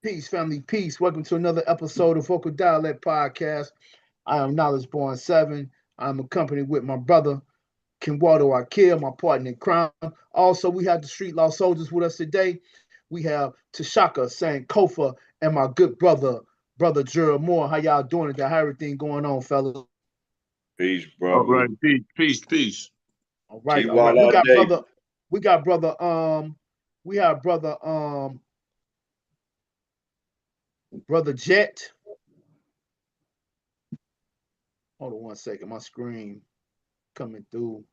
Peace, family, peace. Welcome to another episode of Vocal Dialect Podcast. I am Knowledge Born 7. I'm accompanied with my brother, Kenwado Akil, my partner in crime. Also, we have the Street Law Soldiers with us today. We have Tashaka, Saint Kofa, and my good brother Gerald Moore. How y'all doing today? How everything going on, fellas? Peace, All brother. right, peace. All G right, all right. Wall all day. We got brother Jett. Hold on one second. My screen coming through.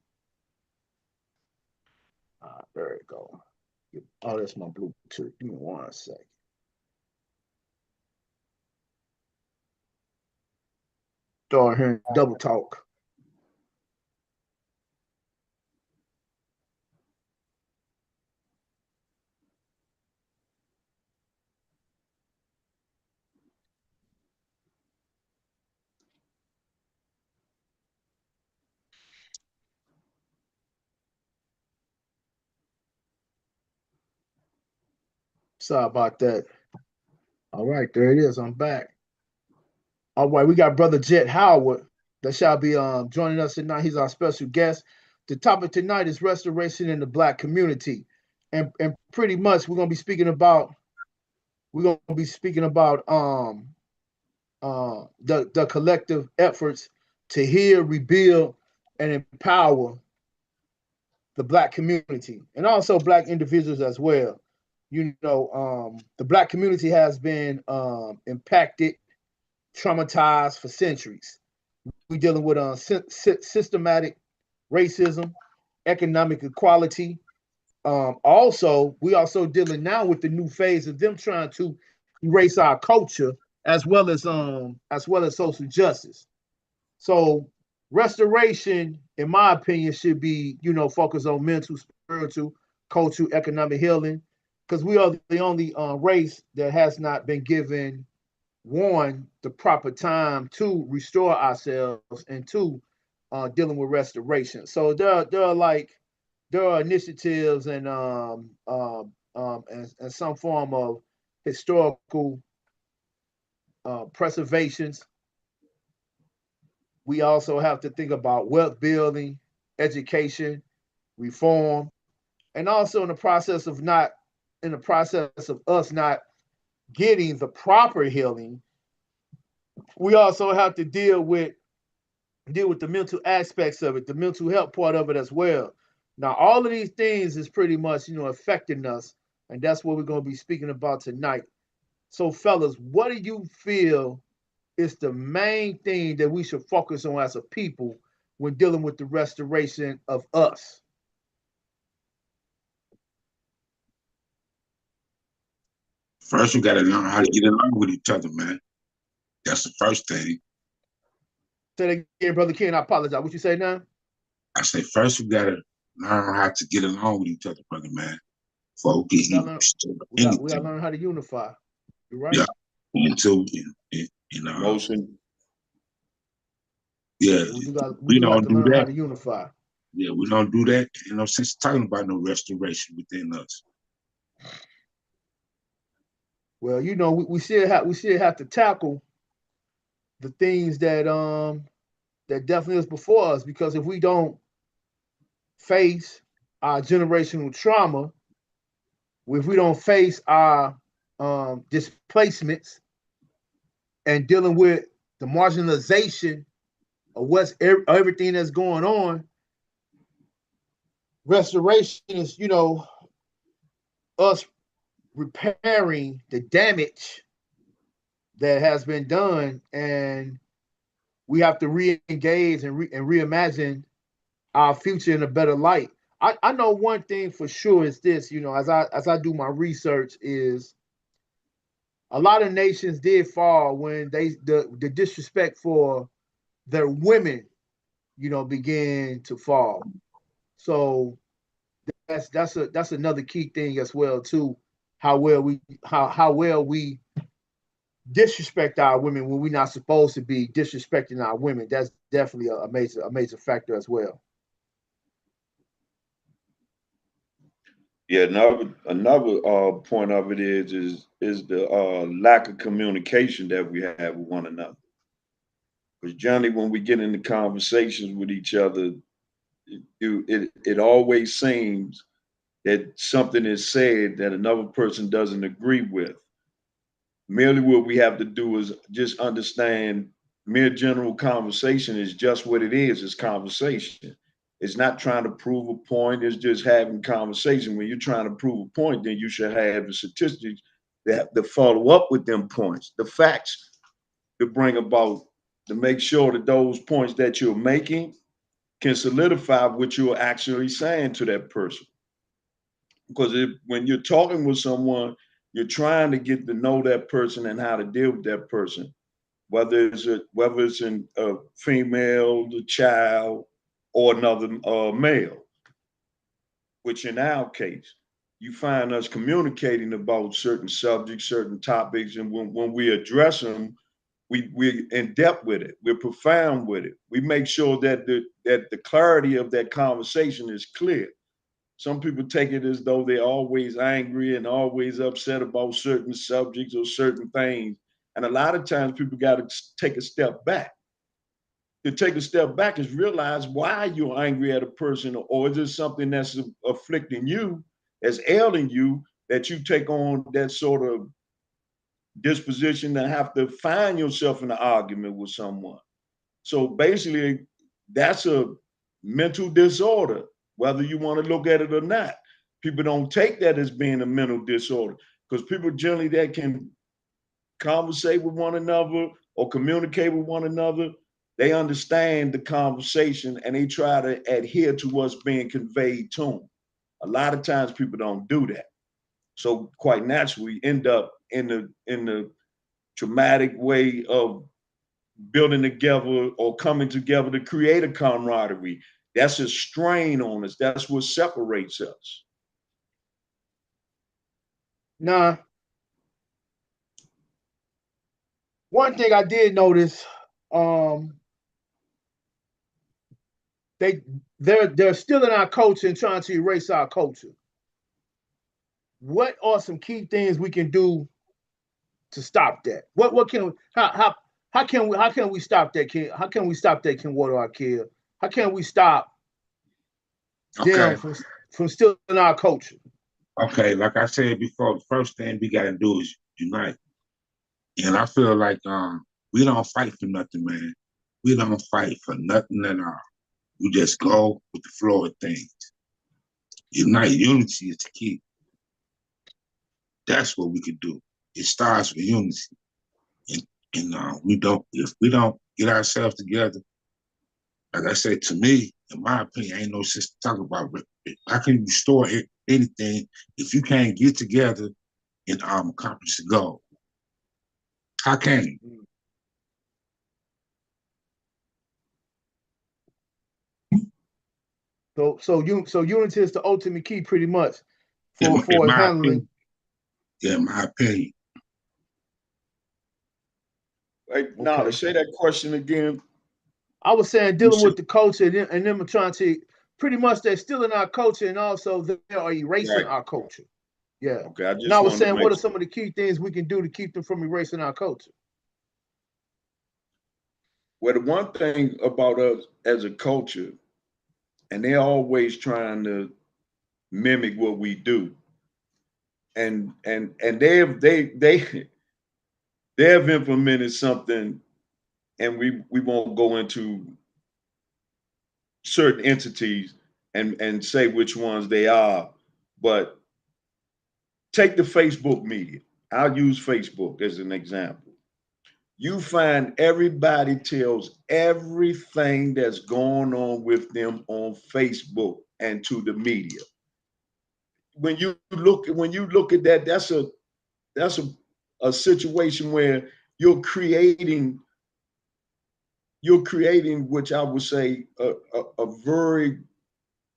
There it go. Oh, that's my Bluetooth. Give me 1 second. Start hearing double talk. Sorry about that. All right, there it is. I'm back. All right, we got brother Jett Howard that shall be joining us tonight. He's our special guest. The topic tonight is restoration in the Black community, and pretty much we're gonna be speaking about the collective efforts to heal, rebuild, and empower the Black community and also Black individuals as well. The Black community has been impacted, traumatized for centuries. We're dealing with systematic racism, economic equality. We also dealing now with the new phase of them trying to erase our culture as well as social justice. So restoration, in my opinion, should be focused on mental, spiritual, cultural, economic healing, because we are the only race that has not been given one the proper time to restore ourselves and two dealing with restoration. So there are initiatives and some form of historical preservations. We also have to think about wealth building, education, reform, and also in the process of us not getting the proper healing, we also have to deal with the mental aspects of it, the mental health part of it as well. Now, all of these things is pretty much affecting us, and that's what we're going to be speaking about tonight. So, fellas, what do you feel is the main thing that we should focus on as a people when dealing with the restoration of us? First, we got to learn how to get along with each other, man. That's the first thing. Say that again, Brother Ken. I apologize. What you say now? I say first, we got to learn how to get along with each other, brother, man. Before we We get gotta learn. We gotta anything. learn how to unify. You're right. Yeah. Until, Motion. yeah, Yeah, we we do have don't to do learn how that. to unify. Yeah, we don't do that. Since talking about no restoration within us. Well, we still have to tackle the things that definitely is before us, because if we don't face our generational trauma, if we don't face our displacements and dealing with the marginalization of everything that's going on, restoration is us repairing the damage that has been done, and we have to re-engage and reimagine our future in a better light. I know one thing for sure is this, as I do my research, is a lot of nations did fall when the disrespect for their women, began to fall. So that's another key thing as well too. How well we disrespect our women when we're not supposed to be disrespecting our women. That's definitely a major factor as well. Yeah, another point of it is the lack of communication that we have with one another. Because Johnny, when we get into conversations with each other, it always seems that something is said that another person doesn't agree with. Merely what we have to do is just understand mere general conversation is just what it is. It's conversation. It's not trying to prove a point. It's just having conversation. When you're trying to prove a point, then you should have the statistics that follow up with them points, the facts to bring about, to make sure that those points that you're making can solidify what you're actually saying to that person. Because when you're talking with someone, you're trying to get to know that person and how to deal with that person, whether it's in a female, the child, or another male. Which in our case, you find us communicating about certain subjects, certain topics, and when we address them, we're in depth with it. We're profound with it. We make sure that the clarity of that conversation is clear. Some people take it as though they're always angry and always upset about certain subjects or certain things. And a lot of times people got to take a step back. To take a step back is realize why you're angry at a person, or is it something that's afflicting you, that's ailing you, that you take on that sort of disposition to have to find yourself in an argument with someone. So basically, that's a mental disorder, whether you want to look at it or not. People don't take that as being a mental disorder because people generally that can conversate with one another or communicate with one another, they understand the conversation and they try to adhere to what's being conveyed to them. A lot of times people don't do that. So quite naturally end up in the traumatic way of building together or coming together to create a camaraderie. That's a strain on us. That's what separates us. Nah. One thing I did notice, they're still in our culture and trying to erase our culture. What are some key things we can do to stop that? What can how can we stop that? How can we stop that? Can water our kid? How can we stop them from stealing our culture? Okay, like I said before, the first thing we gotta do is unite. And I feel like we don't fight for nothing, man. We don't fight for nothing at all. We just go with the flow of things. Unite, unity is the key. That's what we could do. It starts with unity. And if we don't get ourselves together, like I said, to me, in my opinion, ain't no sense to talk about it. How can you restore anything if you can't get together and accomplish the goal? How can you? So unity is the ultimate key, pretty much, for handling. In my opinion. Wait, now to say that question again. I was saying dealing with the culture and them trying to pretty much they're still in our culture and also they are erasing our culture. Yeah. Okay. I was saying, what are some of the key things we can do to keep them from erasing our culture? Well, the one thing about us as a culture, and they're always trying to mimic what we do, and they have implemented something, and we won't go into certain entities and say which ones they are, but take the Facebook media. I'll use Facebook as an example. You find everybody tells everything that's going on with them on Facebook and to the media. When you look at that, that's a situation where you're creating which I would say a very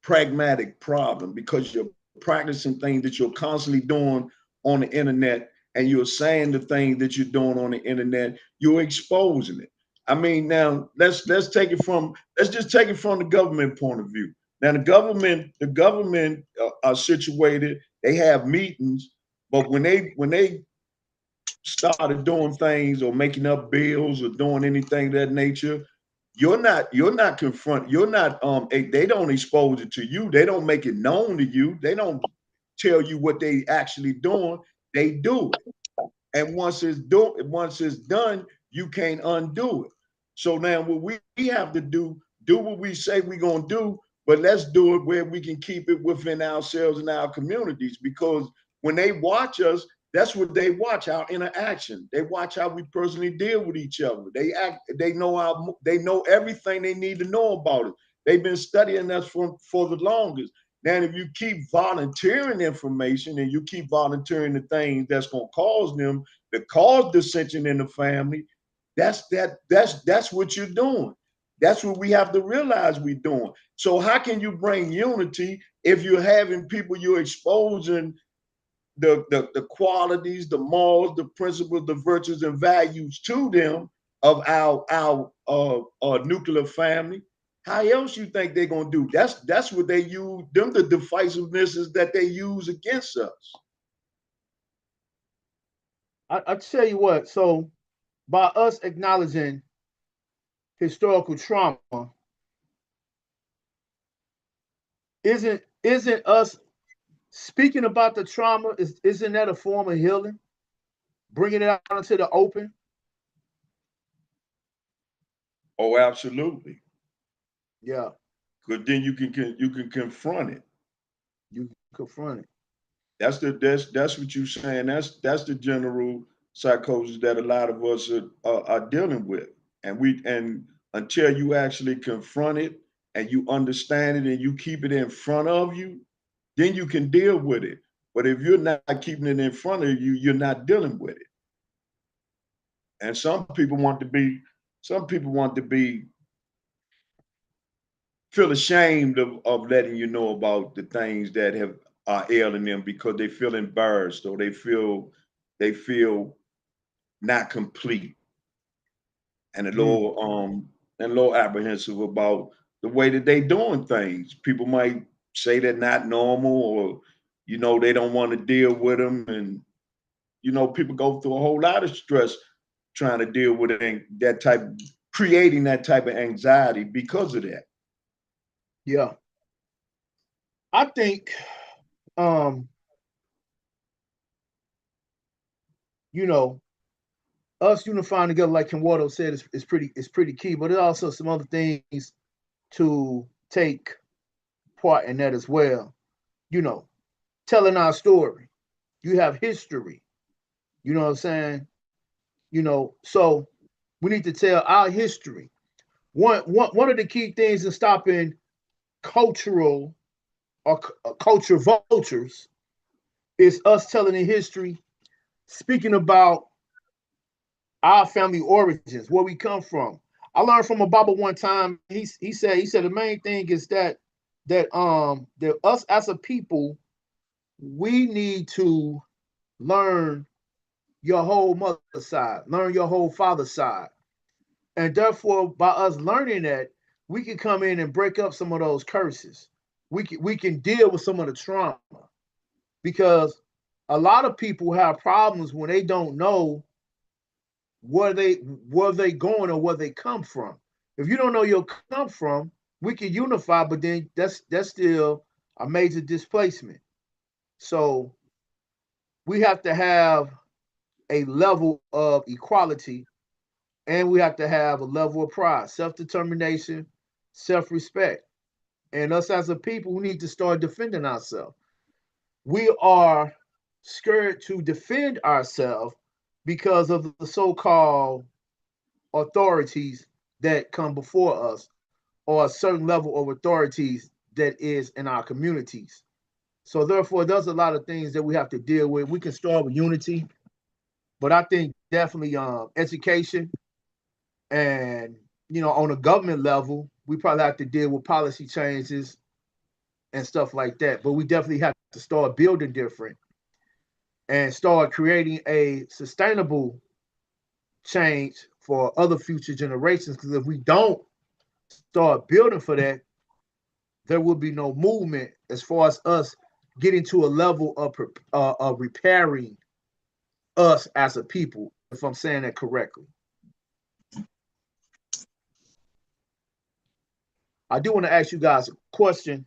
pragmatic problem, because you're practicing things that you're constantly doing on the internet, and you're saying the things that you're doing on the internet, you're exposing it. I mean, now let's just take it from the government point of view. Now the government are situated. They have meetings, but when they started doing things or making up bills or doing anything of that nature, you're not confront. You're not they don't expose it to you. They don't make it known to you. They don't tell you what they actually doing. They do it. And once it's done, you can't undo it. So now what we have to do what we say we're gonna do, but let's do it where we can keep it within ourselves and our communities. Because when they watch us, that's what they watch, our interaction. They watch how we personally deal with each other. They know everything they need to know about it. They've been studying us for the longest. Now, if you keep volunteering information and you keep volunteering the things that's going to cause them to cause dissension in the family, that's what you're doing. That's what we have to realize we're doing. So how can you bring unity if you're having people you're exposing the qualities, the morals, the principles, the virtues and values to them of our nuclear family? How else you think they're gonna do? That's what they use. Them the divisivenesses that they use against us. I tell you what. So by us acknowledging historical trauma, isn't us speaking about the trauma? Isn't that a form of healing? Bringing it out into the open. Oh, absolutely. Yeah, Because then you can confront it. you confront it. That's what you're saying. That's the general psychosis that a lot of us are dealing with, and until you actually confront it and you understand it and you keep it in front of you, then you can deal with it. But if you're not keeping it in front of you, you're not dealing with it. And some people want to be feel ashamed of letting you know about the things that have are ailing them because they feel embarrassed or they feel not complete and Mm. a little apprehensive about the way that they doing things. People might say they're not normal or they don't want to deal with them, and people go through a whole lot of stress trying to deal with that type, creating that type of anxiety because of that. Yeah, I think um, you know, us unifying together, like Kimwato said, is pretty key. But there's also some other things to take part in that as well. You know, telling our story. You have history. You know what I'm saying? So we need to tell our history. One of the key things in stopping cultural or culture vultures is us telling the history, speaking about our family origins, where we come from. I learned from a Baba one time. He said the main thing is that us as a people, we need to learn your whole mother side, learn your whole father side. And therefore, by us learning that, we can come in and break up some of those curses. We can deal with some of the trauma because a lot of people have problems when they don't know where they going or where they come from. If you don't know your come from, we can unify, but then that's still a major displacement. So we have to have a level of equality, and we have to have a level of pride, self-determination, self-respect. And us as a people, we need to start defending ourselves. We are scared to defend ourselves because of the so-called authorities that come before us, or a certain level of authorities that is in our communities. So therefore, there's a lot of things that we have to deal with. We can start with unity, but I think definitely education, and on a government level, we probably have to deal with policy changes and stuff like that. But we definitely have to start building different and start creating a sustainable change for other future generations. Because if we don't start building for that, there will be no movement as far as us getting to a level of repairing us as a people, if I'm saying that correctly. I do want to ask you guys a question.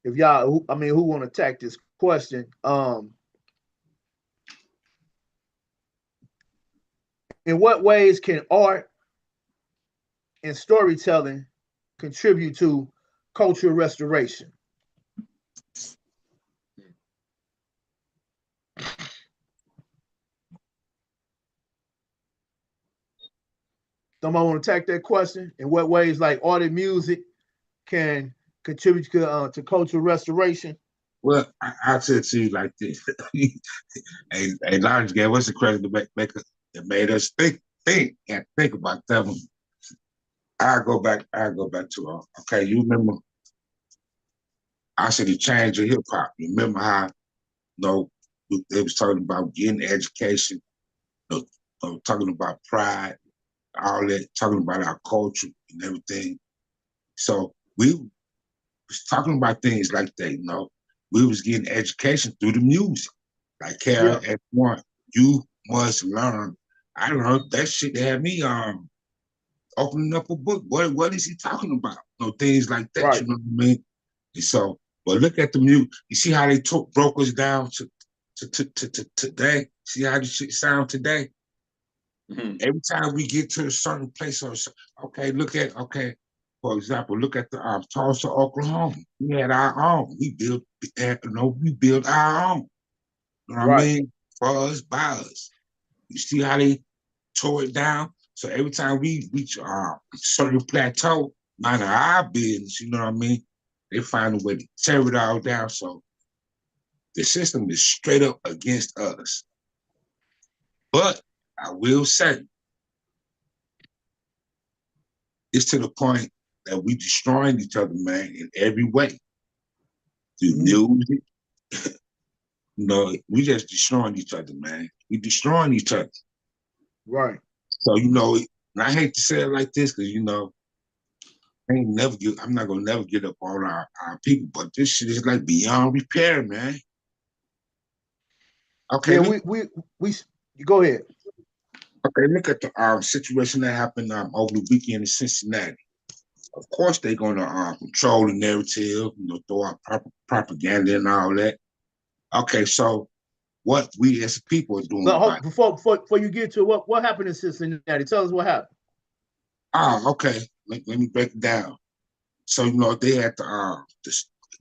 If y'all, who want to attack this question? In what ways can art and storytelling contribute to cultural restoration? Somebody want to attack that question? In what ways, like art and music, can contribute to cultural restoration? Well, I said to you like this. A large gave us the credit to make us, it made us think about that one. I go back to okay, you remember I said the change of hip hop. You remember how they was talking about getting education, talking about pride, all that, talking about our culture and everything. So we was talking about things like that. We was getting education through the music. Like Kara Yeah. at one, you must learn. I learned that shit had me opening up a book. What is he talking about? Things like that, Right. you know what I mean? And so, but look at the music. You see how they broke us down to today? See how the shit sound today? Mhm. Every time we get to a certain place, for example, look at the Tulsa, Oklahoma. We had our own. We built our own. You know what I Right. mean? For us, by us. You see how they tore it down? So every time we reach a certain plateau, none of our business, you know what I mean? They find a way to tear it all down. So the system is straight up against us. But I will say, it's to the point that we destroying each other, man, in every way. Through music, we just destroying each other, man. We destroying each other. Right. So, and I hate to say it like this, because, I'm not gonna never get up on our people, but this shit is like beyond repair, man. Okay, Yeah, we go ahead. okay, look at the situation that happened over the weekend in Cincinnati. Of course, they're gonna control the narrative, throw out propaganda and all that. Okay, so what we as people are doing But about it. before you get to what happened in Cincinnati, tell us what happened. Okay. Let me break it down. So, they had I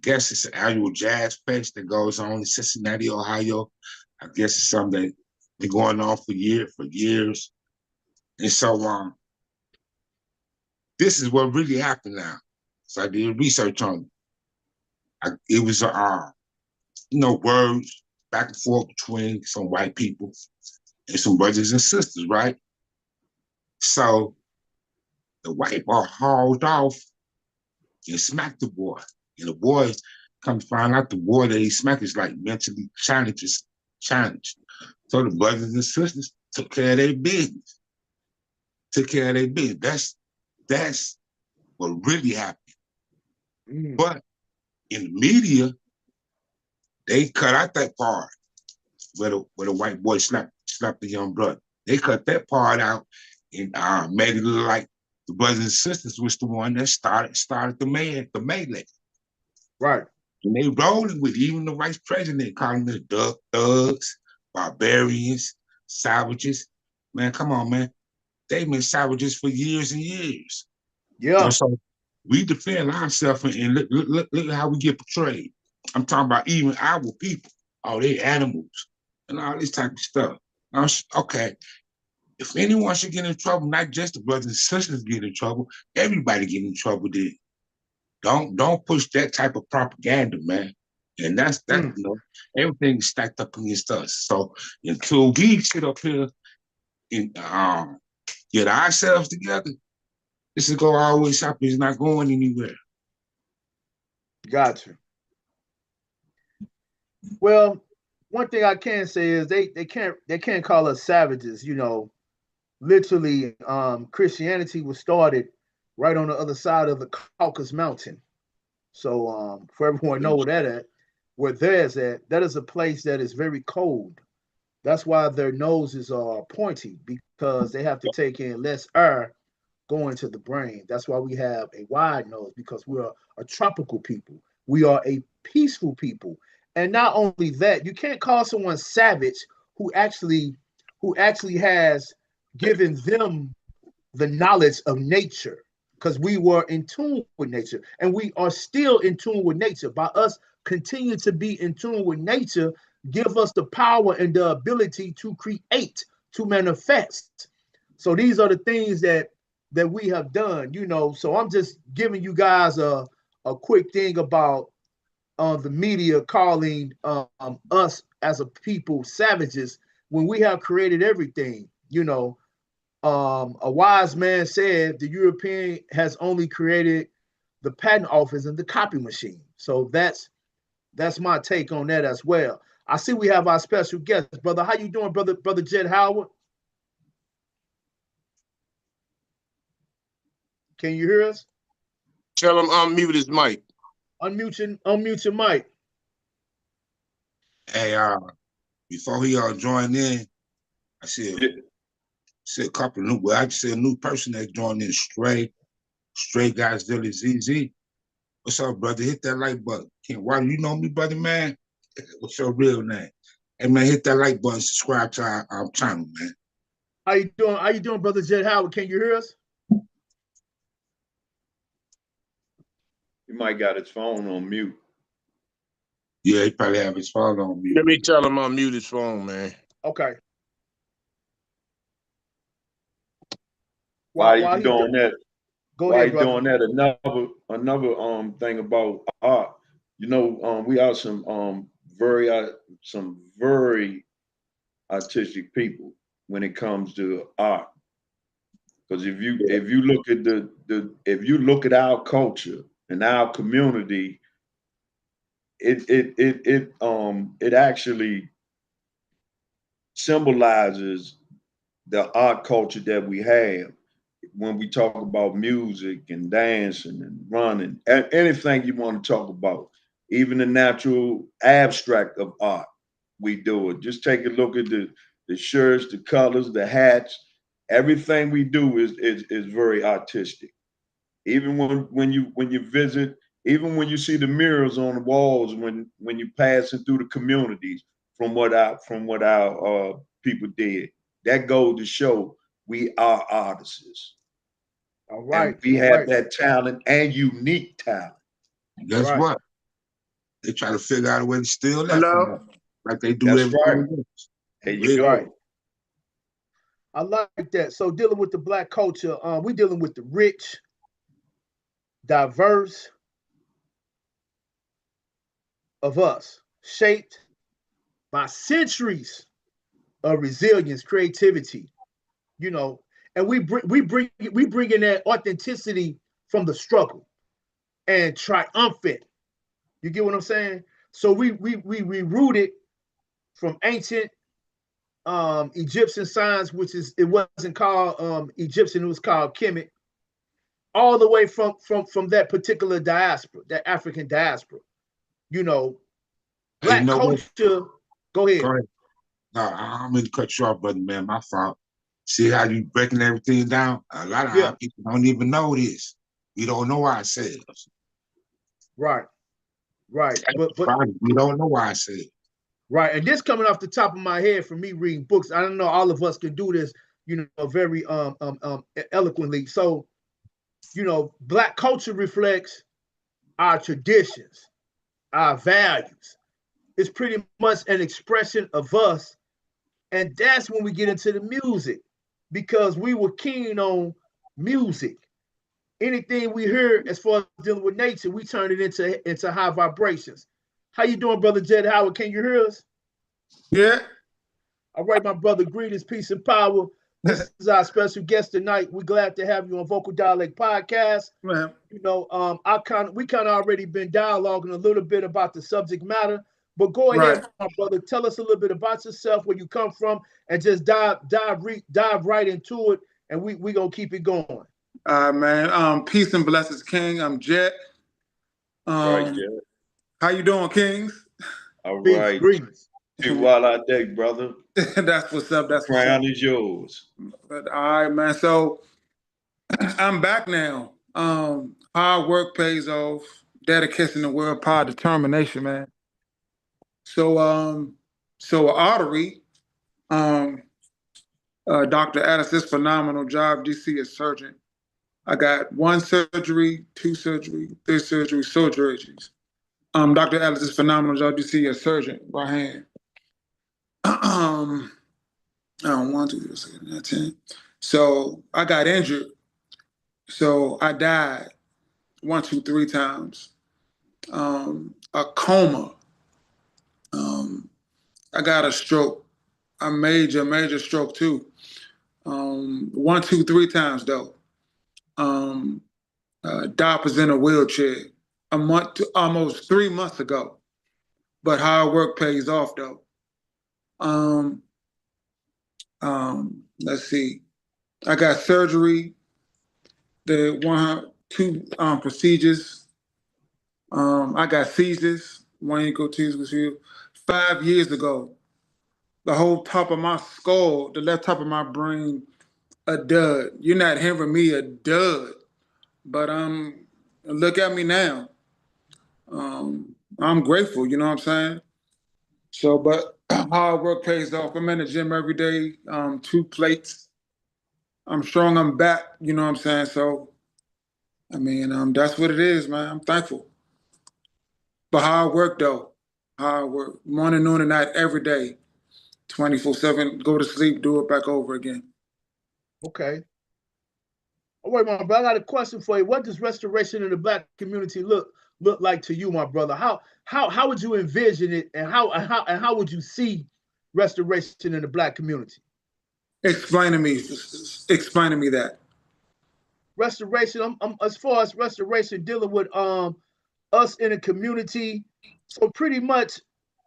guess it's an annual jazz fest that goes on in Cincinnati, Ohio. I guess it's something that been going on for years. And so this is what really happened now. So I did research on it. It was words back and forth between some white people and some brothers and sisters, right? So the white boy hauled off and smacked the boy. And the boy come to find out the boy that he smacked is like mentally challenged. So the brothers and sisters took care of their business. That's what really happened. But in the media, they cut out that part where the white boy slapped the young brother. They cut that part out and made it look like the brothers and sisters was the one that started the melee. Right. And they rolling with even the vice president calling us thugs, barbarians, savages. Man, come on, man. They've been savages for years and years. Yeah. So we defend ourselves and look at how we get portrayed. I'm talking about even our people. Oh, they animals and all this type of stuff. Okay, if anyone should get in trouble, not just the brothers and sisters get in trouble, everybody get in trouble then. Don't push that type of propaganda, man. And that's everything is stacked up against us. So until we sit up here and get ourselves together, this is gonna always happen. It's not going anywhere. Gotcha. Well, one thing I can say is they can't call us savages. Literally, Christianity was started right on the other side of the Caucasus Mountain. So for everyone know where that at, where theirs at, that is a place that is very cold. That's why their noses are pointy because they have to take in less air going to the brain. That's why we have a wide nose because we are a tropical people. We are a peaceful people. And not only that, you can't call someone savage who actually has given them the knowledge of nature because we were in tune with nature and we are still in tune with nature. By us continuing to be in tune with nature, give us the power and the ability to create, to manifest. So these are the things that we have done, you know. So I'm just giving you guys a quick thing about the media calling us as a people savages when we have created everything, you know. A wise man said the European has only created the patent office and the copy machine. So that's my take on that as well. I see we have our special guest, brother. How you doing, brother Jett Howard? Can you hear us? Tell him unmute his mic. Unmute your mic. Hey, before he joined in, I see a couple of new. Well, I just see a new person that joined in. Straight guys, Dilly ZZ. What's up, brother? Hit that like button. Why you know me, brother, man? What's your real name? Hey, man, hit that like button. Subscribe to our channel, man. How you doing? How you doing, brother Jett Howard? Can you hear us? He might got his phone on mute. Yeah, he probably have his phone on mute. Let me tell him unmute his phone, man. Okay. While you doing that, go ahead, brother. doing that, another thing about art, you know, we are some very artistic people when it comes to art. Because if you look at if you look at our culture and our community, it actually symbolizes the art culture that we have when we talk about music and dancing and running, anything you want to talk about, even the natural abstract of art, we do it. Just take a look at the shirts, the colors, the hats. Everything we do is very artistic. Even when you visit, even when you see the murals on the walls, when you passing through the communities, from what our people did, that goes to show we are artists. All right. And we have that talent and unique talent. Guess what? They try to figure out a way to steal that from them, like they do That's everything right. else. There you go. Right. I like that. So dealing with the Black culture, we dealing with the rich, diverse of us, shaped by centuries of resilience, creativity, you know, and we bring in that authenticity from the struggle and triumphant. You get what I'm saying? So we rooted from ancient Egyptian science, which is it wasn't called Egyptian, it was called Kemet, all the way from that particular diaspora, that African diaspora. You know, Black culture. Go ahead. No, I'm gonna cut you off, brother, man. My fault. See how you breaking everything down? A lot of our people don't even know this. We don't know ourselves. Right. But we don't know ourselves. Right. And this coming off the top of my head from me reading books. I don't know all of us can do this, you know, very eloquently. So, you know, Black culture reflects our traditions, our values. It's pretty much an expression of us. And that's when we get into the music, because we were keen on music. Anything we hear as far as dealing with nature, we turn it into high vibrations. How you doing, brother Jett Howard? Can you hear us? Yeah. All right, my brother, greetings, peace, and power. This is our special guest tonight. We're glad to have you on Vocal Dialect Podcast. Man. You know, we kind of already been dialoguing a little bit about the subject matter, but go ahead, my brother. Tell us a little bit about yourself, where you come from, and just dive right into it, and we gonna keep it going. Man. Peace and blessings, King. I'm Jett. Right, Um, Jett. how you doing, Kings? All Greetings, right. greetings. Hey, while I deck, brother, That's what's up. the That's what's up. crown is yours. But all right, man. So I'm back now. Hard work pays off. Dedication to willpower, determination, man. So Artery, um, Dr. Addis is phenomenal job. DC is surgeon. I got one surgery, two surgery, three surgery, surgeries. Dr. Addis is phenomenal job. DC is surgeon, right hand. I don't want to do this again. 10. So I got injured. So I died 1, 2, 3 times. A coma. I got a stroke, a major stroke too. 1, 2, 3 times though. Doc was in a wheelchair a month, almost 3 months ago. But hard work pays off though. Um, let's see. I got surgery, the 2 procedures. I got seizures. One equal tears was here 5 years ago. The whole top of my skull, the left top of my brain, a dud. You're not hearing me a dud, but look at me now. I'm grateful. You know what I'm saying? So, but hard work pays off. I'm in the gym every day. 2 plates. I'm strong. I'm back. You know what I'm saying? So, I mean, that's what it is, man. I'm thankful. But hard work though. Hard work. Morning, noon, and night every day. 24/7. Go to sleep. Do it back over again. Okay. All right, my brother. I got a question for you. What does restoration in the Black community look like to you, my brother? How would you envision it, and how would you see restoration in the Black community? Explain to me. Explain to me that. Restoration. As far as restoration dealing with us in a community. So pretty much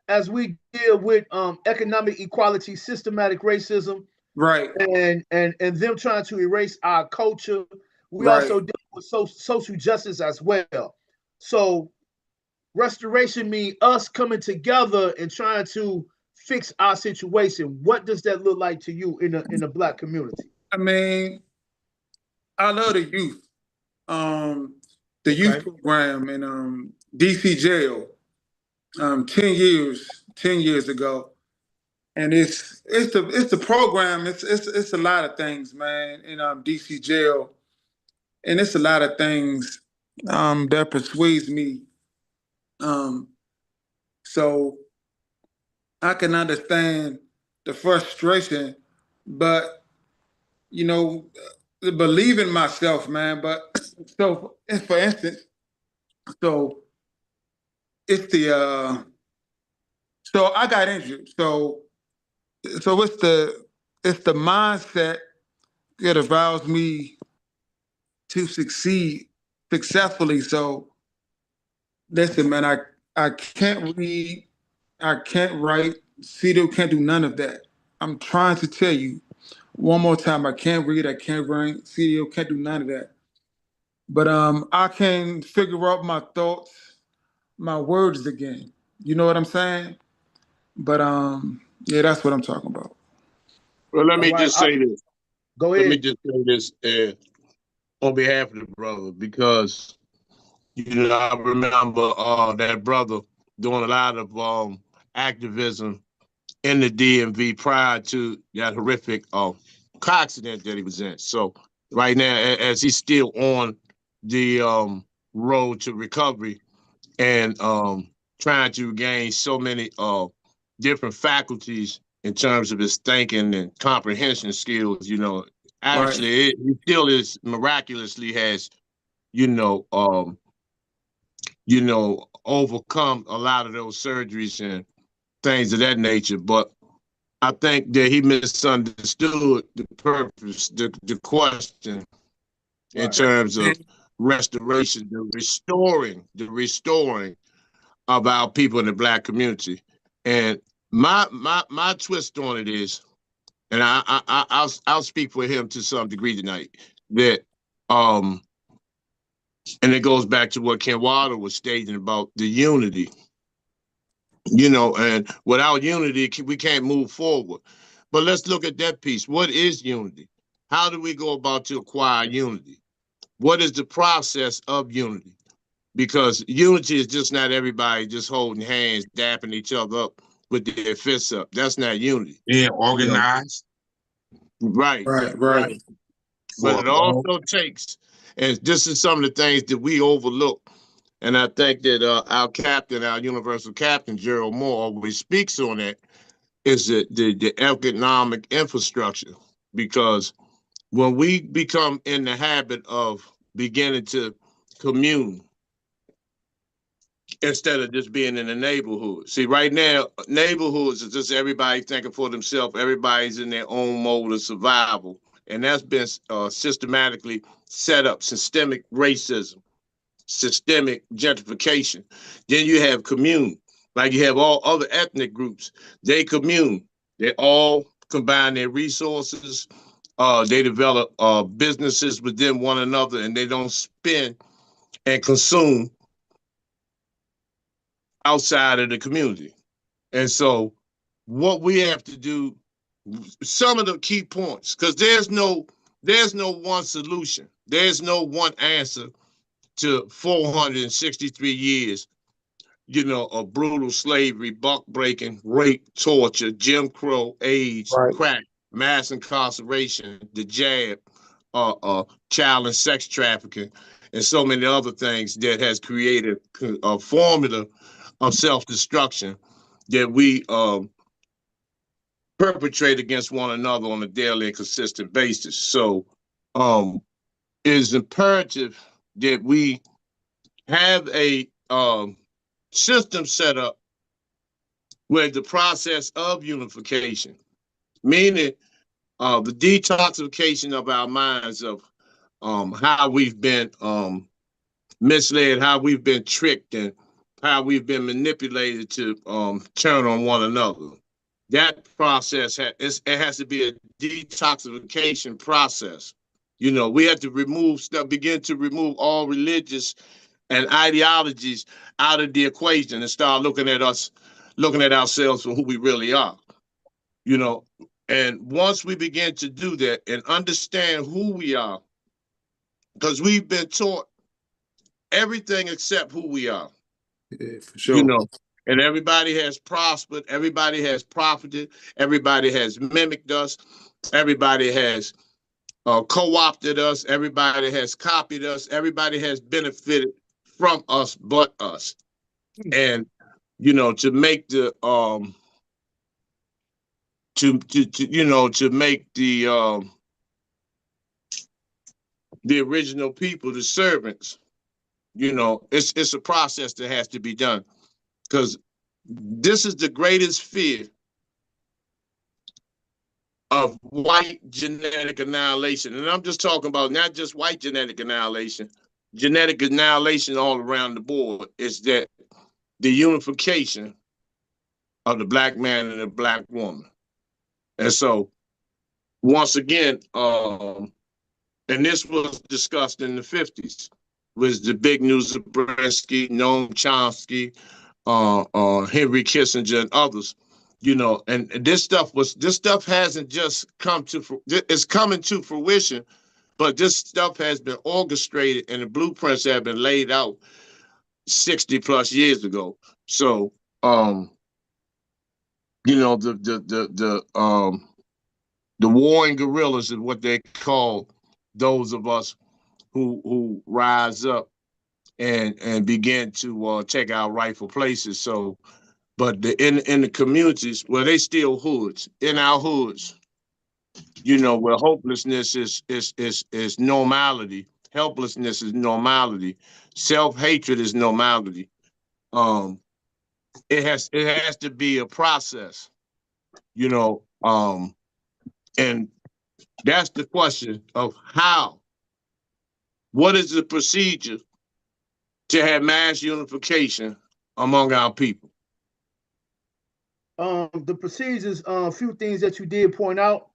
as we deal with economic equality, systematic racism, Right. and them trying to erase our culture, we Right. also deal with social justice as well. So restoration means us coming together and trying to fix our situation. What does that look like to you in the Black community? I mean, I love the youth. The youth program in DC jail, 10 years ago, and it's the program. It's a lot of things, man. In DC jail, and it's a lot of things that persuades me. So I can understand the frustration, but you know, believe in myself, man. But so, for instance, so it's so I got injured. So it's the mindset that allows me to succeed successfully. So listen, man, I can't read, I can't write, CDO can't do none of that. I'm trying to tell you one more time, I can't read, I can't write, CDO can't do none of that. But I can figure out my thoughts, my words again. You know what I'm saying? But yeah, that's what I'm talking about. Well, let All me right, just say this. go Let me ahead. just say this on behalf of the brother, because I remember that brother doing a lot of activism in the DMV prior to that horrific car accident that he was in. So right now, as he's still on the road to recovery and trying to gain so many different faculties in terms of his thinking and comprehension skills, Right. actually he still is miraculously has, you know, um, overcome a lot of those surgeries and things of that nature. But I think that he misunderstood the purpose, the question in Right. terms of restoration, the restoring of our people in the Black community. And my twist on it is, and I'll speak for him to some degree tonight, that And it goes back to what Ken Wilder was stating about the unity, you know, and without unity, we can't move forward. But let's look at that piece. What is unity? How do we go about to acquire unity? What is the process of unity? Because unity is just not everybody just holding hands, dapping each other up with their fists up. That's not unity. Being You know? organized Right. Right. But for a it goal. also takes, and this is some of the things that we overlook. And I think that our captain, our universal captain, Gerald Moore, always speaks on that, is the economic infrastructure. Because when we become in the habit of beginning to commune instead of just being in the neighborhood. See, right now, neighborhoods is just everybody thinking for themselves. Everybody's in their own mode of survival. And that's been systematically set up, systemic racism, systemic gentrification. Then you have commune, like you have all other ethnic groups. They commune. They all combine their resources. They develop businesses within one another, and they don't spend and consume outside of the community. And so, what we have to do, some of the key points, because there's no one solution. There's no one answer to 463 years, of brutal slavery, buck breaking, rape, torture, Jim Crow, AIDS, Right. crack, mass incarceration, the jab, child and sex trafficking, and so many other things that has created a formula of self-destruction that we perpetrate against one another on a daily and consistent basis. So it is imperative that we have a system set up where the process of unification, meaning the detoxification of our minds of how we've been misled, how we've been tricked, and how we've been manipulated to turn on one another. That process it has to be a detoxification process. We have to remove stuff, begin to remove all religious and ideologies out of the equation and start looking at ourselves for who we really are. You know, and once we begin to do that and understand who we are, because we've been taught everything except who we are. Yeah, for you sure. know, and everybody has prospered, everybody has profited, everybody has mimicked us, everybody has co-opted us, everybody has copied us, everybody has benefited from us but us. And to make the to make the original people the servants, it's a process that has to be done, because this is the greatest fear of white genetic annihilation. And I'm just talking about not just white genetic annihilation all around the board, is that the unification of the black man and the black woman. And so, once again, and this was discussed in the 50s, was the big news of Brzezinski, Noam Chomsky, Henry Kissinger, and others. And this stuff hasn't just it's coming to fruition, but this stuff has been orchestrated and the blueprints have been laid out 60 plus years ago. So, the warring guerrillas is what they call those of us who rise up and begin to take our rightful places. So, but in the communities, well, they still hoods. In our hoods, where hopelessness is normality, helplessness is normality, self-hatred is normality. It has to be a process, and that's the question of how. What is the procedure to have mass unification among our people? The procedures, a few things that you did point out.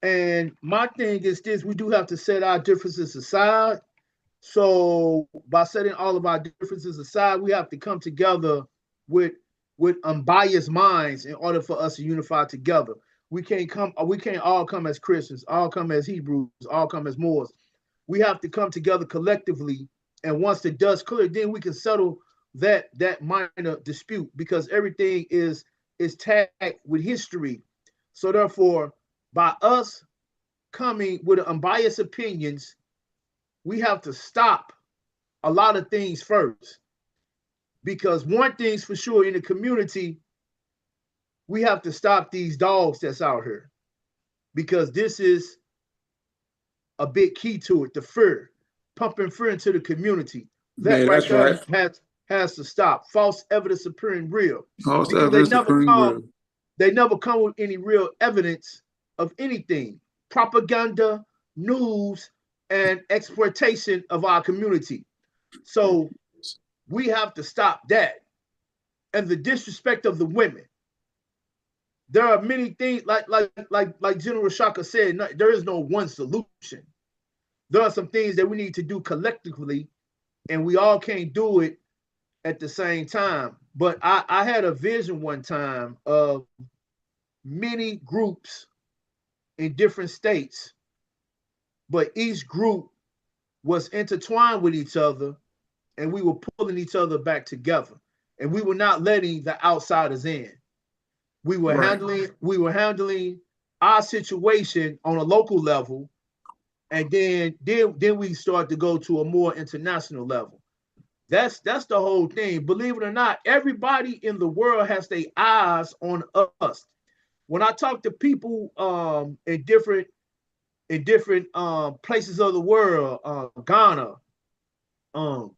And my thing is this: we do have to set our differences aside So by setting all of our differences aside, we have to come together with unbiased minds in order for us to unify together. We can't all come as Christians, all come as Hebrews, all come as Moors. We have to come together collectively, and once the dust clears, then we can settle that minor dispute, because everything is tagged with history. So therefore, by us coming with unbiased opinions, we have to stop a lot of things first. Because one thing's for sure, in the community, we have to stop these dogs that's out here. Because this is a big key to it, the fear, pumping fear into the community. That Yeah, right that's right. there has to stop. False evidence appearing real. False Because evidence appearing real. they never come with any real evidence of anything. Propaganda, news, and exploitation of our community. So we have to stop that. And the disrespect of the women. There are many things, like General Shaka said, there is no one solution. There are some things that we need to do collectively, and we all can't do it at the same time. But I had a vision one time of many groups in different states, but each group was intertwined with each other, and we were pulling each other back together, and we were not letting the outsiders in. We were handling our situation on a local level, and then we start to go to a more international level. That's the whole thing. Believe it or not, everybody in the world has their eyes on us. When I talk to people in different places of the world, Ghana,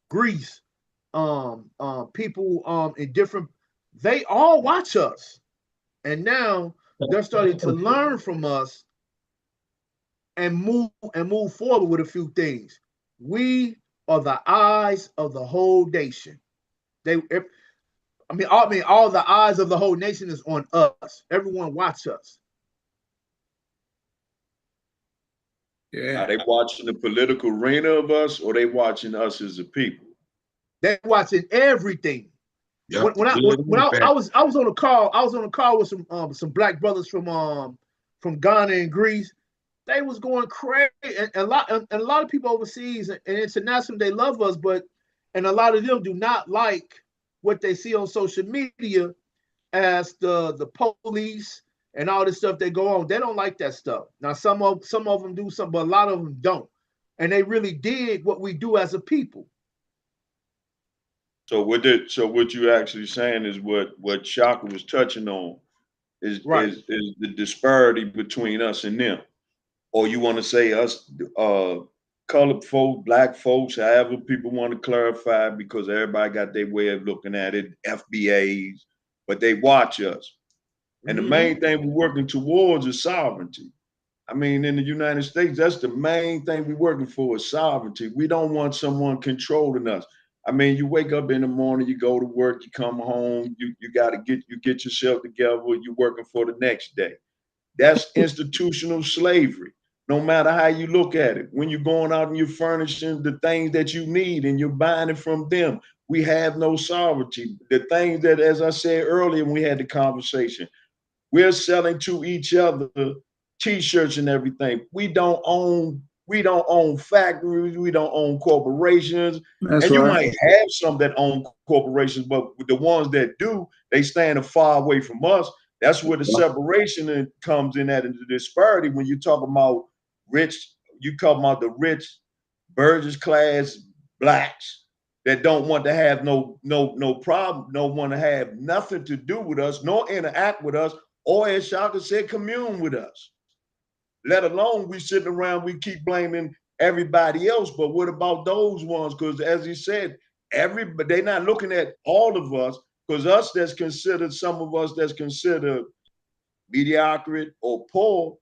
Greece, people in different, they all watch us. And now they're starting to learn from us and move forward with a few things. We are the eyes of the whole nation. All the eyes of the whole nation is on us. Everyone watch us. Yeah. Are they watching the political arena of us, or they watching us as a people? They're watching everything. Yep. I was on a call with some black brothers from Ghana and Greece. They was going crazy, and a lot of people overseas and international, they love us, and a lot of them do not like what they see on social media as the police and all this stuff that go on. They don't like that stuff. Now some of them do some, but a lot of them don't, and they really dig what we do as a people. So what you actually saying is what Shaka was touching on is Right. is the disparity between us and them. Or you want to say us colored folks, black folks, however people want to clarify, because everybody got their way of looking at it, FBAs, but they watch us. And the main thing we're working towards is sovereignty. I mean, in the United States, that's the main thing we're working for is sovereignty. We don't want someone controlling us. I mean, you wake up in the morning, you go to work, you come home, you gotta get yourself together, you're working for the next day. That's institutional slavery, no matter how you look at it. When you're going out and you're furnishing the things that you need and you're buying it from them, we have no sovereignty. The things that, as I said earlier when we had the conversation, we're selling to each other t-shirts and everything. We don't own factories, we don't own corporations. That's And you right. might have some that own corporations, but the ones that do, they stand far away from us. That's where the separation comes in, at the disparity. When you talk about rich, you talk about the rich burgess class blacks that don't want to have no problem, don't want to have nothing to do with us, nor interact with us, or as Shaka said, commune with us. Let alone we sitting around, we keep blaming everybody else. But what about those ones? Because as he said, they're not looking at all of us, because some of us that's considered mediocre or poor,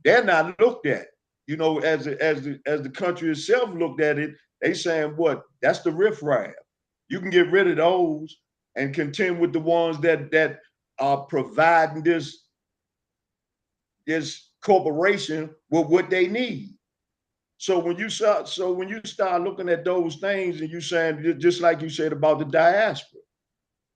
they're not looked at. You know, as the country itself looked at it, they saying what? That's the riffraff. You can get rid of those and contend with the ones that are providing this corporation with what they need. So when you start looking at those things and you saying, just like you said about the diaspora,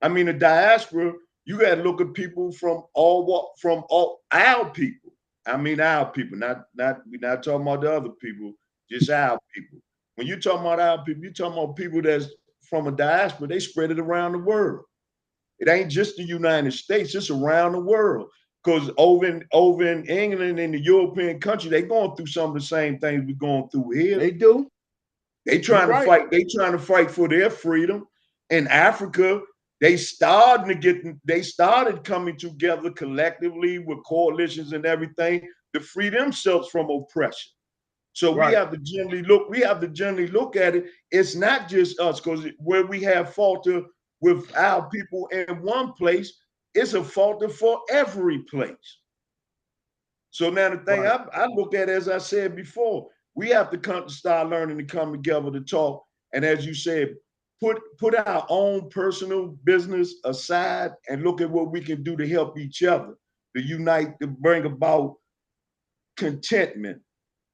I mean, the diaspora, you got to look at people from all our people. I mean, our people, we're not talking about the other people, just our people. When you talking about our people, you talking about people that's from a diaspora. They spread it around the world. It ain't just the United States; it's around the world. Because over in England and the European country, they going through some of the same things we're going through here. They do. They trying to fight. They trying to fight for their freedom. In Africa, they started coming together collectively with coalitions and everything to free themselves from oppression. So we have to generally look at it. It's not just us, because where we have falter with our people in one place, it's a falter for every place. So now the thing I look at, as I said before, we have to start learning to come together to talk. And as you said, put our own personal business aside and look at what we can do to help each other, to unite, to bring about contentment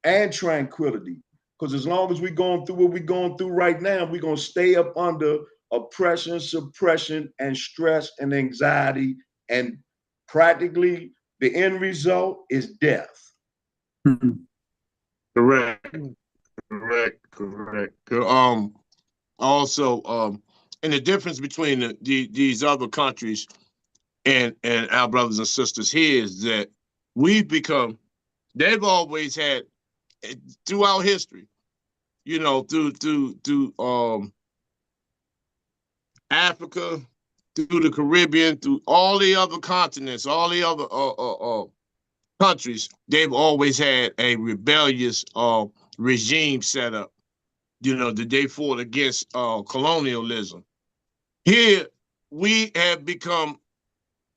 and tranquility. Because as long as we're going through what we're going through right now, we're going to stay up under oppression, suppression, and stress and anxiety. And practically the end result is death. Correct. Also, and the difference between these other countries and our brothers and sisters here is that they've always had, throughout history, you know, through Africa, through the Caribbean, through all the other continents, all the other countries, they've always had a rebellious regime set up, you know, that they fought against colonialism. Here, we have become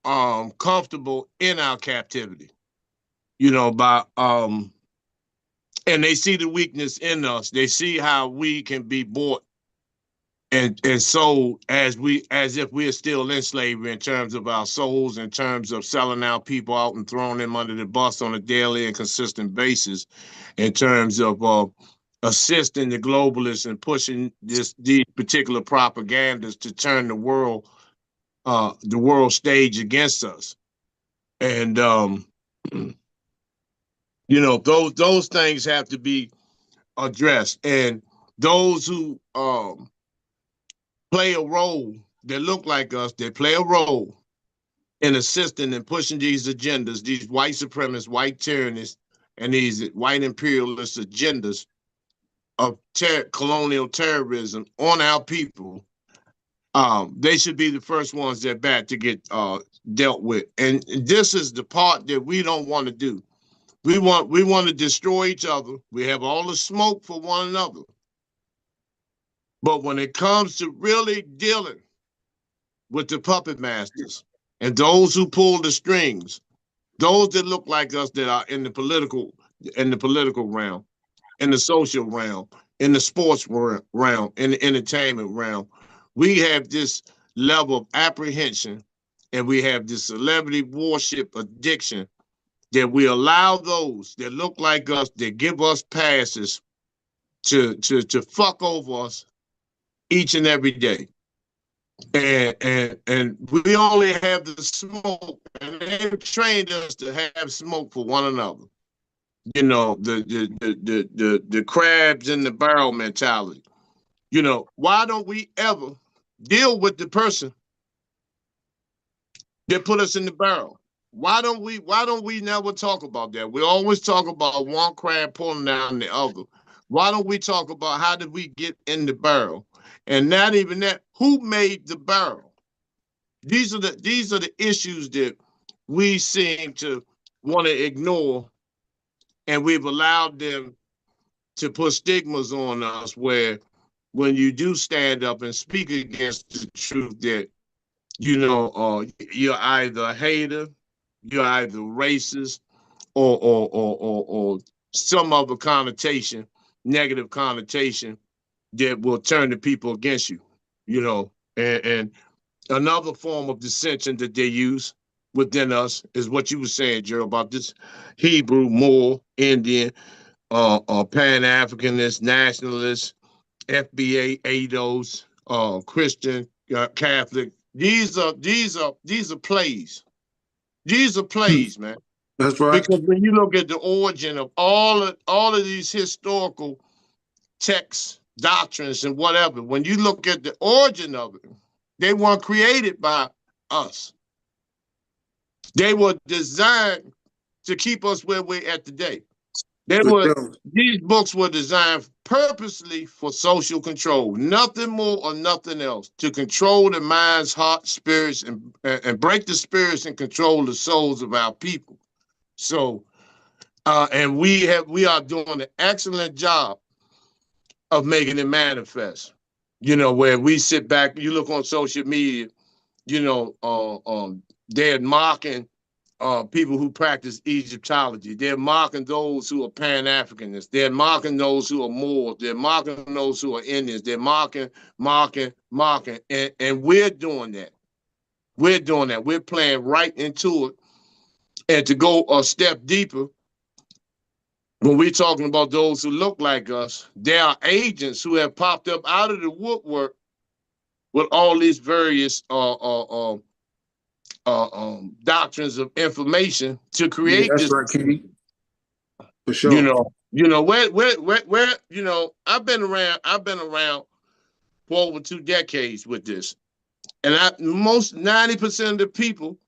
comfortable in our captivity, you know, and they see the weakness in us. They see how we can be bought and sold as if we are still in slavery, in terms of our souls, in terms of selling our people out and throwing them under the bus on a daily and consistent basis, in terms of assisting the globalists and pushing these particular propagandas to turn the world stage against us. And you know, those things have to be addressed. And those who play a role, that look like us, they play a role in assisting and pushing these agendas, these white supremacist, white tyrannists, and these white imperialist agendas of colonial terrorism on our people. They should be the first ones that back to get dealt with. And this is the part that we don't want to do. We want to destroy each other. We have all the smoke for one another. But when it comes to really dealing with the puppet masters and those who pull the strings, those that look like us, that are in the political realm, in the social realm, in the sports realm, in the entertainment realm, we have this level of apprehension, and we have this celebrity worship addiction, that we allow those that look like us, that give us passes, to fuck over us each and every day. And we only have the smoke, and they've trained us to have smoke for one another. You know, the crabs in the barrel mentality. You know, why don't we ever deal with the person that put us in the barrel? Why don't we never talk about that? We always talk about one crab pulling down the other. Why don't we talk about how did we get in the barrel? And not even that, who made the barrel? These are the issues that we seem to want to ignore, and we've allowed them to put stigmas on us, where when you do stand up and speak against the truth, that, you know, you're either a hater, you're either racist, or some other connotation, negative connotation, that will turn the people against you, you know. And another form of dissension that they use within us is what you were saying, Gerald, about this Hebrew, Moor, Indian. Pan-Africanists, nationalists, FBA, ADOS, Christian, Catholic. These are plays. These are plays, man. That's right. Because when you look at the origin of all of these historical texts, doctrines, and whatever, when you look at the origin of it, they weren't created by us. They were designed to keep us where we're at today. These books were designed purposely for social control, nothing more or nothing else, to control the minds, hearts, spirits, and break the spirits and control the souls of our people. So, and we are doing an excellent job of making it manifest. You know, where we sit back, you look on social media, you know, they're mocking people who practice Egyptology. They're mocking those who are Pan-Africanists. They're mocking those who are Moors. They're mocking those who are Indians. They're mocking. And we're doing that. We're doing that. We're playing right into it. And to go a step deeper, when we're talking about those who look like us, there are agents who have popped up out of the woodwork with all these various doctrines of information to create that's this. right, King. For sure. Where I've been around for over 2 decades with this, and most 90% of the people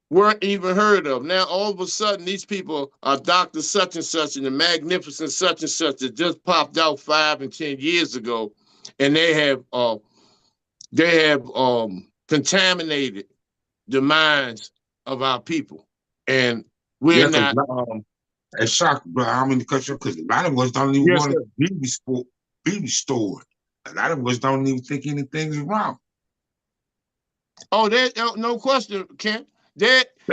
weren't even heard of. Now all of a sudden, these people are Dr. Such and Such and the magnificent such and such that just popped out 5 and 10 years ago, and they have contaminated the minds of our people, and we're not. It's shocking, bro. How many countries? Because a lot of us don't even Yes, want sir. to be restored. A lot of us don't even think anything's wrong. Oh, no question, Ken.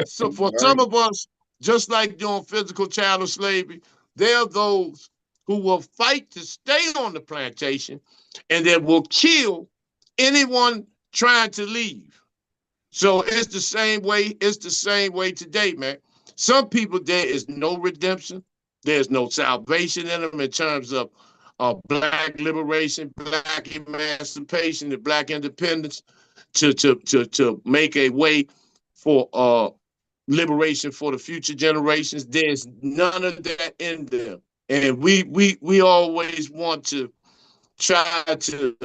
So for some of us, just like doing physical chattel slavery, there are those who will fight to stay on the plantation, and that will kill anyone trying to leave. So it's the same way. It's the same way today, man. Some people, there is no redemption. There's no salvation in them in terms of black liberation, black emancipation, and black independence to make a way for liberation for the future generations. There's none of that in them. And we always want to try to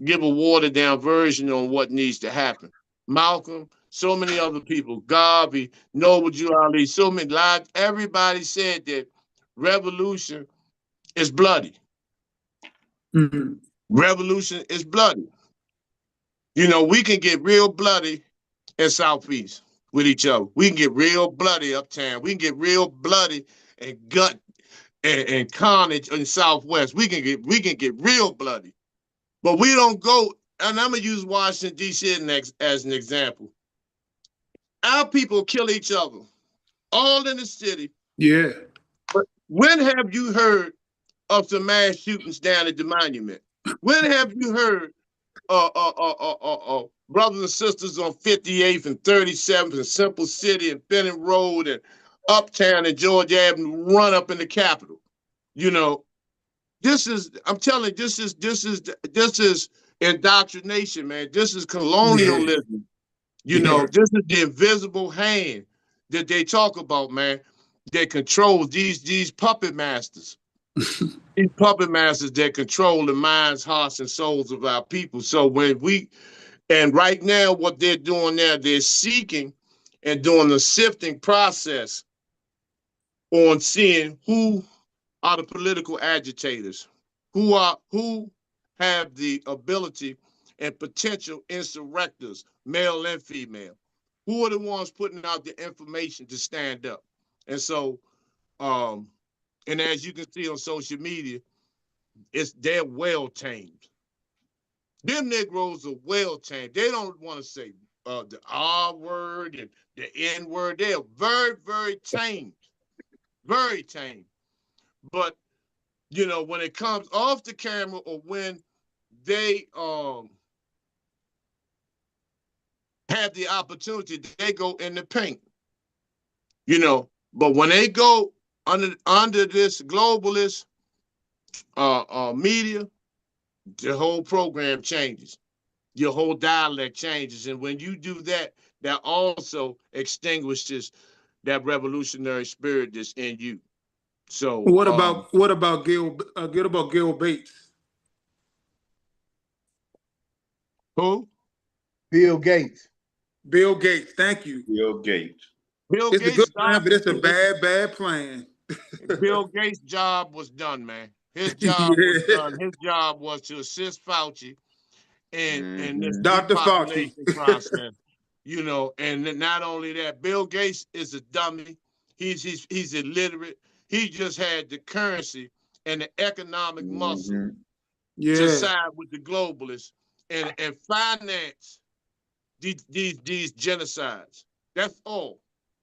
give a watered down version on what needs to happen. Malcolm, so many other people, Garvey, Noble Drew Ali, so many lives. Everybody said that revolution is bloody. Mm-hmm. Revolution is bloody. You know, we can get real bloody in Southeast with each other. We can get real bloody uptown. We can get real bloody and gut and carnage in Southwest. We can get real bloody. But we don't go, and I'm gonna use Washington, D.C. as an example. Our people kill each other, all in the city. Yeah. But when have you heard of some mass shootings down at the monument? When have you heard brothers and sisters on 58th and 37th and Simple City and Bennett Road and Uptown and George Avenue run up in the Capitol? You know, I'm telling you, this is indoctrination, man. This is colonialism. Yeah. You know, this is the invisible hand that they talk about, man. That controls these puppet masters. These puppet masters that control the minds, hearts, and souls of our people. So and right now, what they're doing now, they're seeking and doing the sifting process on seeing who are the political agitators, who have the ability and potential insurrectors, male and female. Who are the ones putting out the information to stand up? And so, and as you can see on social media, they're well tamed. Them Negroes are well tamed. They don't want to say the R word and the N word. They are very, very tamed. Very tamed. But you know, when it comes off the camera or when they have the opportunity, they go in the paint. You know, but when they go under this globalist media, the whole program changes. Your whole dialect changes. And when you do that, that also extinguishes that revolutionary spirit that's in you. So What about Gil? What about Gil Bates? who? Bill Gates. Bill Gates. Thank you. Bill Gates. Bill It's a Gates' good plan, job. but it's a bad plan. Bill Gates' job was done, man. His job was Yeah. done. His job was to assist Fauci in this Dr. Fauci. depopulation process. You know, and not only that, Bill Gates is a dummy. He's illiterate. He just had the currency and the economic muscle to Yeah. side with the globalists and finance these genocides. That's all.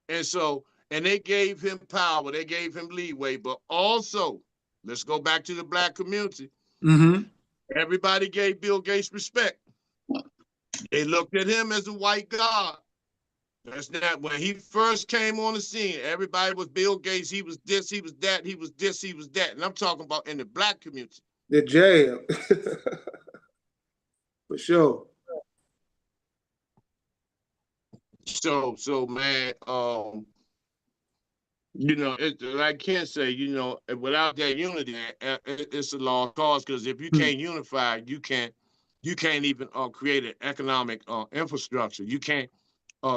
And so, and they gave him power, they gave him leeway, but also, let's go back to the black community. Mm-hmm. Everybody gave Bill Gates respect. They looked at him as a white god. That's not when he first came on the scene. Everybody was Bill Gates. He was this, he was that, he was this, he was that. And I'm talking about in the black community. The jab. For sure. So man, you know, I can't say, you know, without that unity, it's a lost cause. Because if you can't unify, you can't even create an economic infrastructure. You can't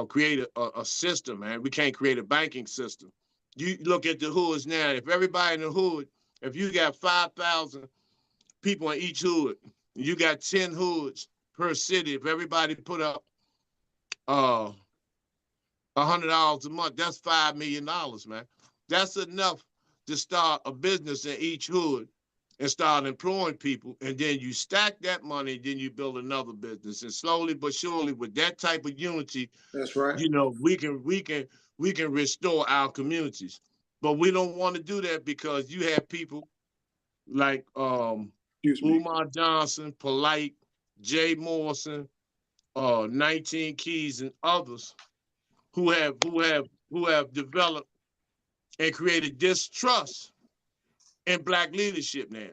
create a system, man. We can't create a banking system. You look at the hoods now. If everybody in the hood, if you got 5,000 people in each hood, you got 10 hoods per city. If everybody put up $100 a month, that's $5 million, man. That's enough to start a business in each hood and start employing people. And then you stack that money, then you build another business. And slowly but surely, with that type of unity, that's right. You know, we can restore our communities. But we don't want to do that because you have people like Umar Johnson, Polite, Jay Morrison, 19 Keys, and others who have developed and created distrust in black leadership now.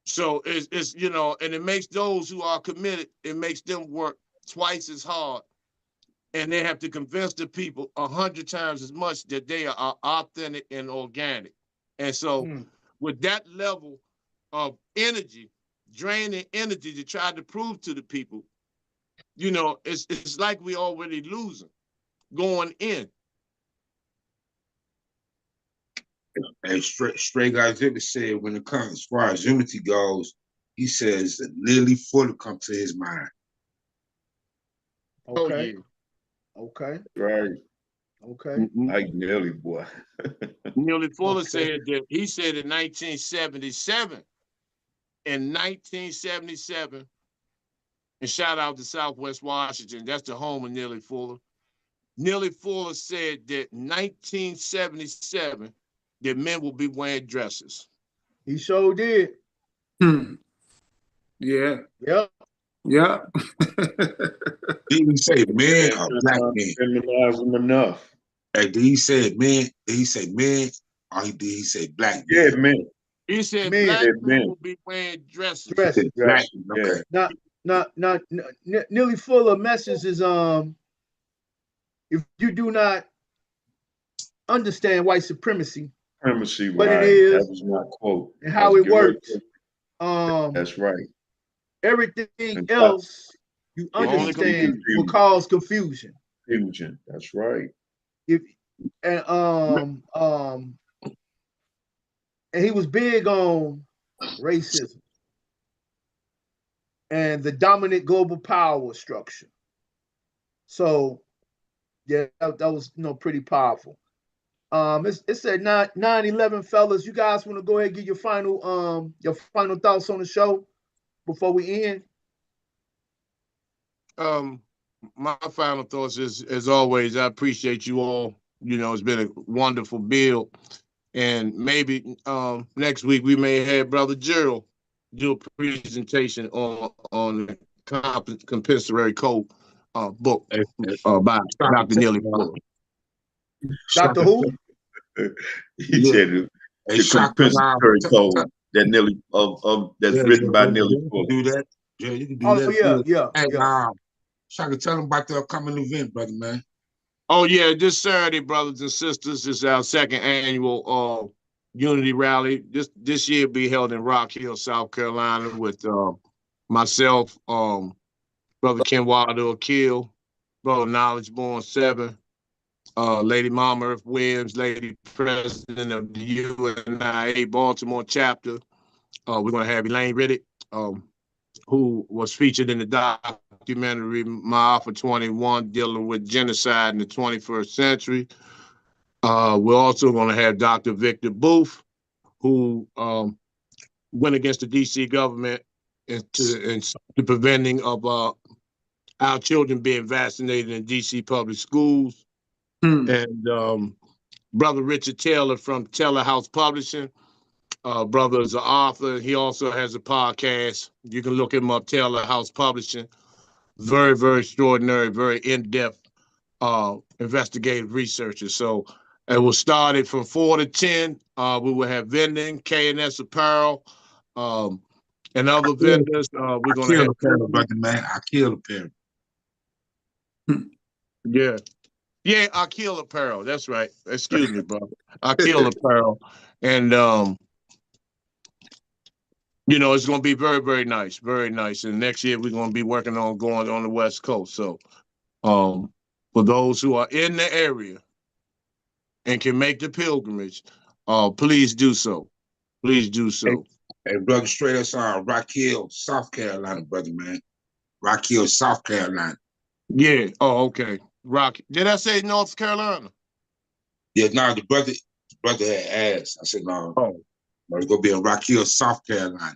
So it's you know, and it makes those who are committed, it makes them work twice as hard, and they have to convince the people 100 times as much that they are authentic and organic. And so with that level of energy, draining energy to try to prove to the people, you know, it's like we already losing going in. And Straight Guy Jett said, when it comes as far as unity goes, he says that nearly fully come to his mind. Okay. Oh, yeah. Okay. Right. Okay. Like Nelly, boy. Nearly Fuller said that he said in 1977, and shout out to Southwest Washington, that's the home of Nearly Fuller. Nearly Fuller said that 1977, that men will be wearing dresses. He sure did. Yeah. Yep. Yeah. Did he say men or black men? Feminize them enough. Hey, did he say men? Did he say men or did he say black men? Yeah, men. He said Men. black men Men. will be wearing dresses. Dresses. Black Dresses, men, okay. Now, Nearly Fuller message is if you do not understand white supremacy, Supremacy, what right. it is, That was my quote. and how That's it works, That's right. everything And else you Only understand confusion. will cause confusion. Fusion. That's right. And he was big on racism and the dominant global power structure. So yeah, that was pretty powerful. It said 9/11, fellas. You guys want to go ahead and get your final thoughts on the show before we end? My final thoughts is, as always, I appreciate you all. You know, it's been a wonderful build. And maybe next week we may have Brother Gerald do a presentation on the compensatory code book by Dr. Nearly Fuller. Dr. Who? He Yeah. said Hey, the Shaka, compensatory code that nearly that's yeah, written by brother, Nelly you can Fuller. do that. Yeah, you can do Oh that. yeah, Good. yeah, Hey, yeah. Shaka, tell them about the upcoming event, brother, man. Oh yeah, this Saturday, brothers and sisters, is our second annual Unity Rally. This year be held in Rock Hill, South Carolina, with myself, brother Ken Wilder Akil, brother Knowledge Born 7, Lady Mama Earth Williams, Lady President of the UNIA Baltimore chapter. We're gonna have Elaine Riddick, who was featured in the documentary My Alpha 21, dealing with genocide in the 21st century. We're also going to have Dr. Victor Booth, who went against the DC government into the preventing of our children being vaccinated in DC public schools. And Brother Richard Taylor from Taylor House Publishing. Brother is an author. He also has a podcast. You can look him up, Taylor House Publishing. Very, very extraordinary, very in-depth investigative researcher. So it was started from 4 to 10. We will have vending, K&S apparel, and other vendors. We're going to have apparel, brother, man. I kill apparel. Yeah. Yeah, Akil apparel. That's right. Excuse me, bro. Akil apparel. And it's going to be very, very nice. Very nice. And next year we're going to be working on going on the West Coast. So for those who are in the area and can make the pilgrimage, please do so. Please do so. Hey, brother, straight us on Rock Hill, South Carolina, brother, man. Rock Hill, South Carolina. Yeah. Oh, okay. Rock. Did I say North Carolina? Yeah, no, the brother had asked. I said, no, Oh. it's going to be in Rock Hill, South Carolina.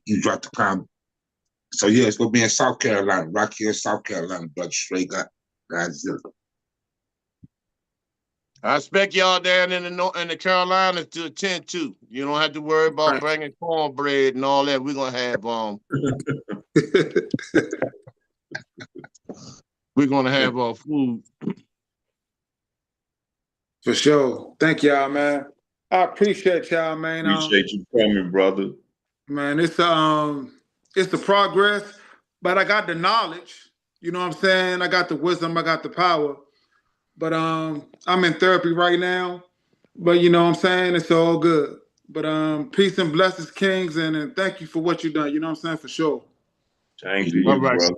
You dropped the comment. So, yeah, it's going to be in South Carolina, Rock Hill, South Carolina, brother, straight got Godzilla. I expect y'all down in the Carolinas to attend too. You don't have to worry about bringing cornbread and all that. We're gonna have we're gonna have food. For sure. Thank y'all, man. I appreciate y'all, man. Appreciate you coming, brother. Man, it's the progress, but I got the knowledge. You know what I'm saying? I got the wisdom, I got the power. But I'm in therapy right now. But you know what I'm saying? It's all good. But peace and blessings, kings, and thank you for what you done. You know what I'm saying? For sure. Thank you, All right. brother.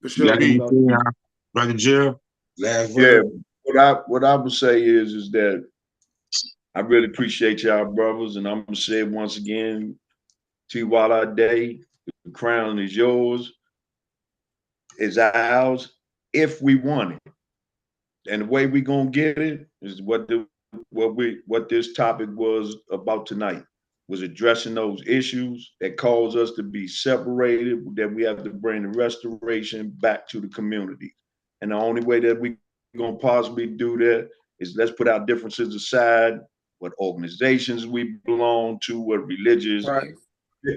For sure. Brother Gerald, last Yeah, word. what I would say is that I really appreciate y'all brothers, and I'm gonna say it once again, T-Walla Day, the crown is yours, is ours, if we want it. And the way we gonna get it is what this topic was about tonight, was addressing those issues that cause us to be separated, that we have to bring the restoration back to the community. And the only way that we gonna possibly do that is let's put our differences aside, what organizations we belong to, what religious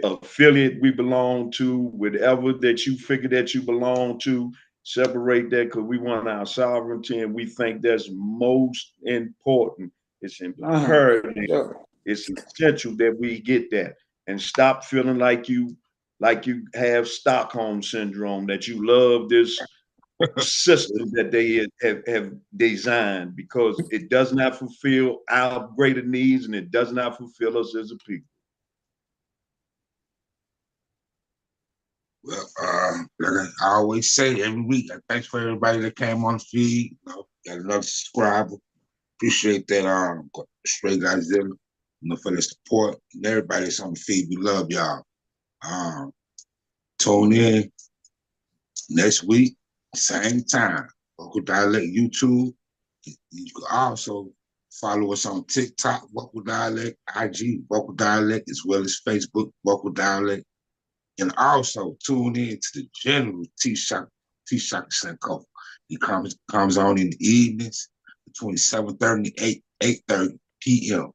affiliate we belong to, whatever that you figure that you belong to, separate that, because we want our sovereignty and we think that's most important. It's imperative. It's essential that we get that and stop feeling like you have Stockholm syndrome, that you love this system that they have designed, because it does not fulfill our greater needs and it does not fulfill us as a people. Well, like I always say every week, thanks for everybody that came on the feed. Got another subscriber. Appreciate that. Straight Godzilla, for the support and everybody that's on the feed. We love y'all. Tune in next week, same time. Vocal Dialect YouTube. You can also follow us on TikTok, Vocal Dialect, IG, Vocal Dialect, as well as Facebook, Vocal Dialect. And also tune in to the General T-Shock Senko. He comes on in the evenings between 7:30 and 8:30 p.m.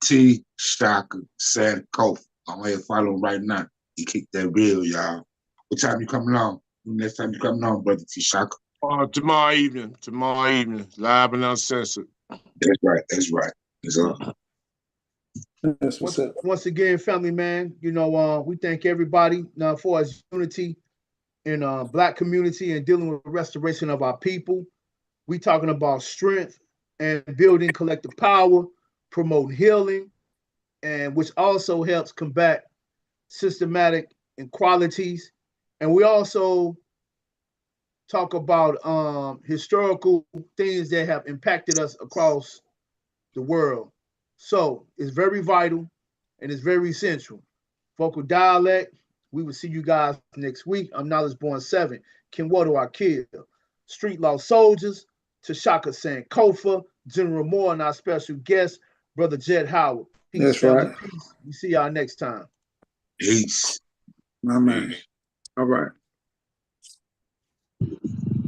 T-Shock Senko. I'm going to follow him right now. He kicked that real, y'all. What time you coming on? Next time you coming on, brother T-Shock? Tomorrow evening, live and uncensored. That's right. That's right. So, That's what's up. Once again, family man, we thank everybody now for us unity in Black community and dealing with restoration of our people. We talking about strength and building collective power, promoting healing, and which also helps combat systematic inequalities. And we also talk about historical things that have impacted us across the world. So it's very vital and it's very essential. Vocal dialect. We will see you guys next week. I'm Knowledge Born 7. Kenwodo Akil. Street Law Soldiers. Tashaka Sankofa. General Moore and our special guest, Brother Jett Howard. Peace, That's family. right. Peace. We see y'all next time. peace. My man. All right.